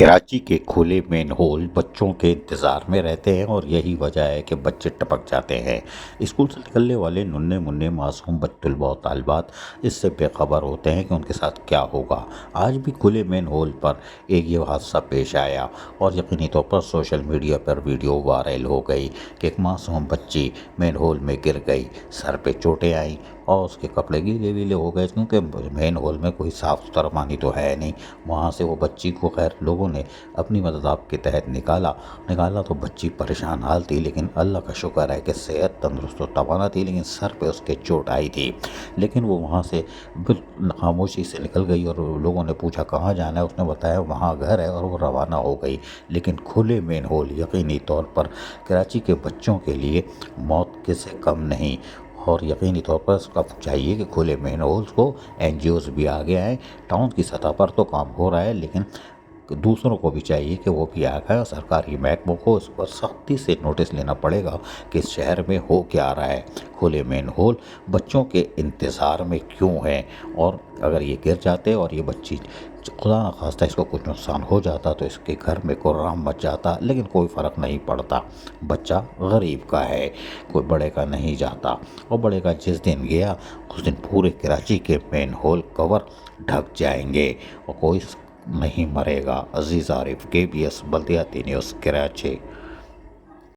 کراچی کے کھلے مین ہول بچوں کے انتظار میں رہتے ہیں اور یہی وجہ ہے کہ بچے ٹپک جاتے ہیں۔ اسکول سے نکلنے والے ننھے منھے معصوم طلباء و طالبات اس سے بے خبر ہوتے ہیں کہ ان کے ساتھ کیا ہوگا۔ آج بھی کھلے مین ہول پر ایک یہ حادثہ پیش آیا اور یقینی طور پر سوشل میڈیا پر ویڈیو وائرل ہو گئی کہ ایک معصوم بچی مین ہول میں گر گئی، سر پہ چوٹیں آئیں اور اس کے کپڑے گیلے ویلے ہو گئے، کیونکہ مین ہول میں کوئی صاف ستھرا پانی تو ہے نہیں۔ وہاں سے وہ بچی کو خیر لوگوں نے اپنی مدد آپ کے تحت نکالا تو بچی پریشان حال تھی، لیکن اللہ کا شکر ہے کہ صحت تندرست و توانا تھی، لیکن سر پہ اس کے چوٹ آئی تھی۔ لیکن وہ وہاں سے بالکل خاموشی سے نکل گئی اور لوگوں نے پوچھا کہاں جانا ہے، اس نے بتایا وہاں گھر ہے، اور وہ روانہ ہو گئی۔ لیکن کھلے مین ہول یقینی طور پر کراچی کے بچوں کے لیے موت کے سے کم نہیں، اور یقینی طور پر اس کا چاہیے کہ کھلے مین ہولز کو NGOs بھی آگے آئیں۔ ٹاؤن کی سطح پر تو کام ہو رہا ہے، لیکن دوسروں کو بھی چاہیے کہ وہ بھی آگے، اور سرکاری محکموں کو اس پر سختی سے نوٹس لینا پڑے گا کہ اس شہر میں ہو کیا رہا ہے۔ کھلے مین ہول بچوں کے انتظار میں کیوں ہیں، اور اگر یہ گر جاتے اور یہ بچی خدا نخواستہ اس کو کچھ نقصان ہو جاتا تو اس کے گھر میں کورام مچ جاتا، لیکن کوئی فرق نہیں پڑتا۔ بچہ غریب کا ہے، کوئی بڑے کا نہیں جاتا، اور بڑے کا جس دن گیا اس دن پورے کراچی کے مین ہول کور ڈھک جائیں گے اور کوئی نہیں مرے گا۔ عزیز عارف، KBS بلدیاتی نیوز، کراچی۔